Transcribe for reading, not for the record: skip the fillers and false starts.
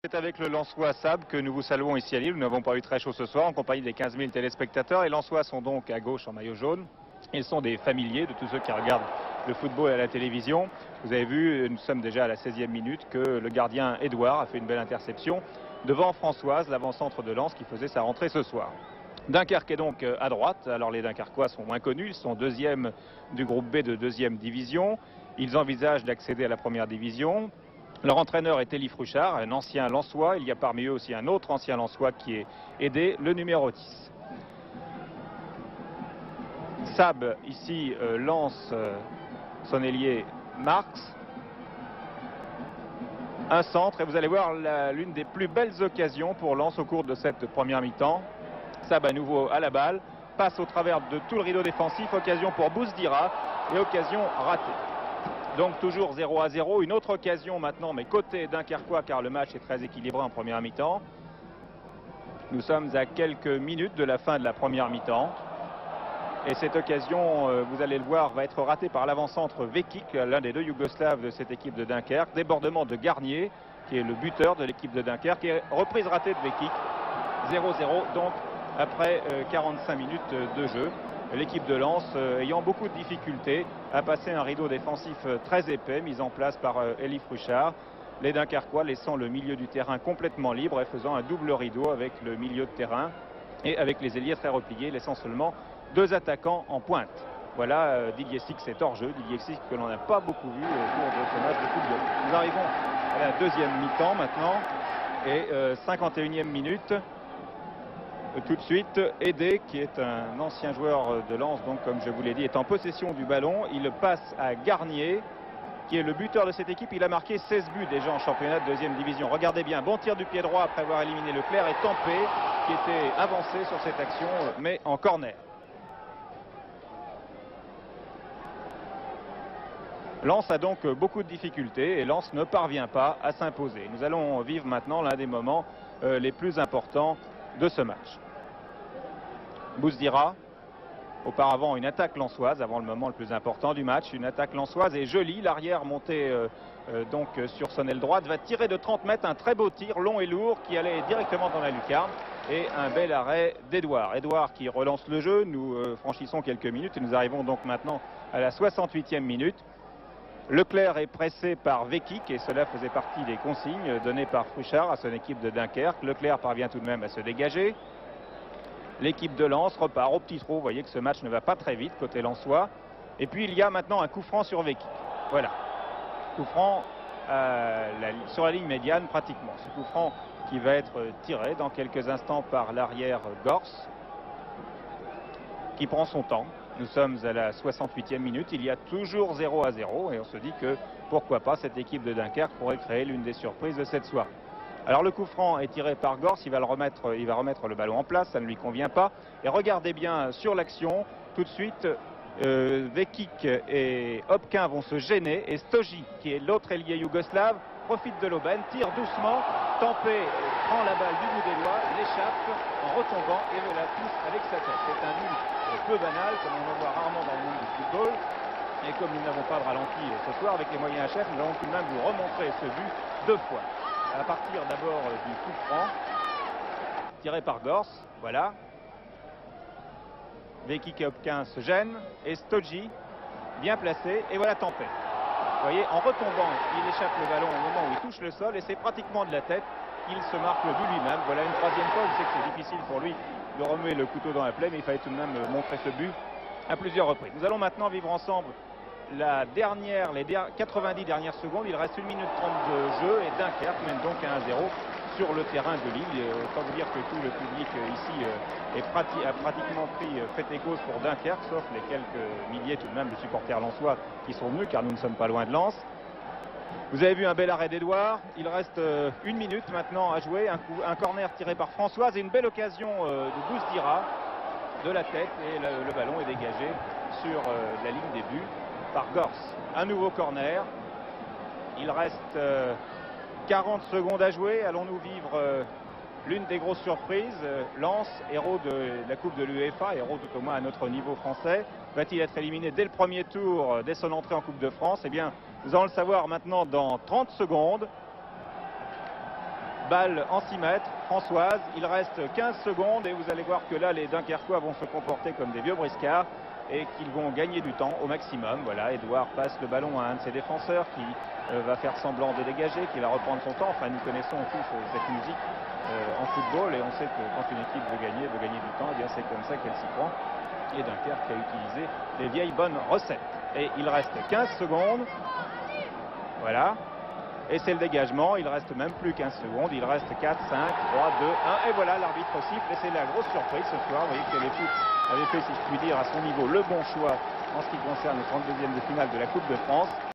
C'est avec le Lensois Sab que nous vous saluons ici à Lille. Nous n'avons pas eu très chaud ce soir en compagnie des 15 000 téléspectateurs. Les Lensois sont donc à gauche en maillot jaune. Ils sont des familiers de tous ceux qui regardent le football à la télévision. Vous avez vu, nous sommes déjà à la 16e minute, que le gardien Édouard a fait une belle interception devant Françoise, l'avant-centre de Lens qui faisait sa rentrée ce soir. Dunkerque est donc à droite. Alors les Dunkerquois sont moins connus. Ils sont deuxième du groupe B de deuxième division. Ils envisagent d'accéder à la première division. Leur entraîneur est Élie Fruchard, un ancien Lensois. Il y a parmi eux aussi un autre ancien Lensois qui est aidé, le numéro 10. Sab, ici, lance son ailier Marx. Un centre, et vous allez voir l'une des plus belles occasions pour Lens au cours de cette première mi-temps. Sab à nouveau à la balle, passe au travers de tout le rideau défensif, occasion pour Bousdira et occasion ratée. Donc toujours 0-0, une autre occasion maintenant, mais côté Dunkerquois car le match est très équilibré en première mi-temps. Nous sommes à quelques minutes de la fin de la première mi-temps. Et cette occasion, vous allez le voir, va être ratée par l'avant-centre Vekic, l'un des deux Yougoslaves de cette équipe de Dunkerque. Débordement de Garnier, qui est le buteur de l'équipe de Dunkerque, et reprise ratée de Vekic. 0-0, donc après 45 minutes de jeu. L'équipe de Lens ayant beaucoup de difficultés à passer un rideau défensif très épais mis en place par Élie Fruchard. Les Dunkerquois laissant le milieu du terrain complètement libre et faisant un double rideau avec le milieu de terrain et avec les ailiers très repliés, laissant seulement deux attaquants en pointe. Voilà, Didier Six est hors jeu, Didier Six que l'on n'a pas beaucoup vu au cours de ce match de football. Nous arrivons à la deuxième mi-temps maintenant et 51e minute. Tout de suite, Edé, qui est un ancien joueur de Lens, donc comme je vous l'ai dit, est en possession du ballon. Il le passe à Garnier, qui est le buteur de cette équipe. Il a marqué 16 buts déjà en championnat de deuxième division. Regardez bien, bon tir du pied droit après avoir éliminé Leclerc et Tempé, qui était avancé sur cette action, mais en corner. Lens a donc beaucoup de difficultés et Lens ne parvient pas à s'imposer. Nous allons vivre maintenant l'un des moments les plus importants de ce match. Bousdira, auparavant une attaque lensoise, avant le moment le plus important du match, une attaque lensoise et jolie, l'arrière monté donc sur son aile droite, va tirer de 30 mètres un très beau tir long et lourd qui allait directement dans la lucarne et un bel arrêt d'Edouard. Edouard qui relance le jeu, nous franchissons quelques minutes et nous arrivons donc maintenant à la 68e minute. Leclerc est pressé par Vekic et cela faisait partie des consignes données par Fruchard à son équipe de Dunkerque. Leclerc parvient tout de même à se dégager. L'équipe de Lens repart au petit trou. Vous voyez que ce match ne va pas très vite côté lensois. Et puis il y a maintenant un coup franc sur Vekic. Voilà. Coup franc sur la ligne médiane pratiquement. Ce coup franc qui va être tiré dans quelques instants par l'arrière Gors, qui prend son temps. Nous sommes à la 68e minute, il y a toujours 0-0 et on se dit que pourquoi pas cette équipe de Dunkerque pourrait créer l'une des surprises de cette soirée. Alors le coup franc est tiré par Gors, il va remettre le ballon en place, ça ne lui convient pas. Et regardez bien sur l'action, tout de suite, Vekic et Hopkin vont se gêner et Stoji, qui est l'autre ailier yougoslave, profite de l'aubaine, tire doucement, Tempé prend la balle du bout des doigts, l'échappe en retombant et la pousse avec sa tête. C'est un but peu banal, comme on en voit rarement dans le monde du football. Et comme nous n'avons pas de ralenti ce soir avec les moyens à chef, nous allons tout de même vous remontrer ce but deux fois. À partir d'abord du coup franc, tiré par Gors, voilà. Vekic et Hopkin se gênent, et Stoji, bien placé, et voilà Tempé. Vous voyez, en retombant, il échappe le ballon au moment où il touche le sol, et c'est pratiquement de la tête qu'il se marque le but lui-même. Voilà une troisième fois, je sais que c'est difficile pour lui de remuer le couteau dans la plaie, mais il fallait tout de même montrer ce but à plusieurs reprises. Nous allons maintenant vivre ensemble les 90 dernières secondes. Il reste 1 minute 30 de jeu et Dunkerque mène donc à 1-0 sur le terrain de Lille. Autant vous dire que tout le public ici a pratiquement fait et cause pour Dunkerque, sauf les quelques milliers tout de même de supporters lensois qui sont venus, car nous ne sommes pas loin de Lens. Vous avez vu un bel arrêt d'Edouard. Il reste 1 minute maintenant à jouer. Un corner tiré par Françoise et une belle occasion de Bousdira de la tête. Et le ballon est dégagé sur la ligne des buts par Gors. Un nouveau corner. Il reste 40 secondes à jouer. Allons-nous vivre l'une des grosses surprises? Lens, héros de la Coupe de l'UEFA, héros tout au moins à notre niveau français, va-t-il être éliminé dès le premier tour, dès son entrée en Coupe de France? Eh bien, nous allons le savoir maintenant dans 30 secondes. Balle en 6 mètres, Françoise, il reste 15 secondes et vous allez voir que là les Dunkerquois vont se comporter comme des vieux briscards et qu'ils vont gagner du temps au maximum. Voilà, Edouard passe le ballon à un de ses défenseurs qui va faire semblant de dégager, qui va reprendre son temps. Enfin, nous connaissons tous cette musique en football et on sait que quand une équipe veut gagner du temps, eh bien c'est comme ça qu'elle s'y prend. Et Dunkerque a utilisé les vieilles bonnes recettes. Et il reste 15 secondes. Voilà. Et c'est le dégagement, il reste même plus 15 secondes, il reste 4, 5, 3, 2, 1, et voilà, l'arbitre siffle, et c'est la grosse surprise ce soir. Vous voyez que les foot avait fait, si je puis dire, à son niveau, le bon choix en ce qui concerne le 32e de finale de la Coupe de France.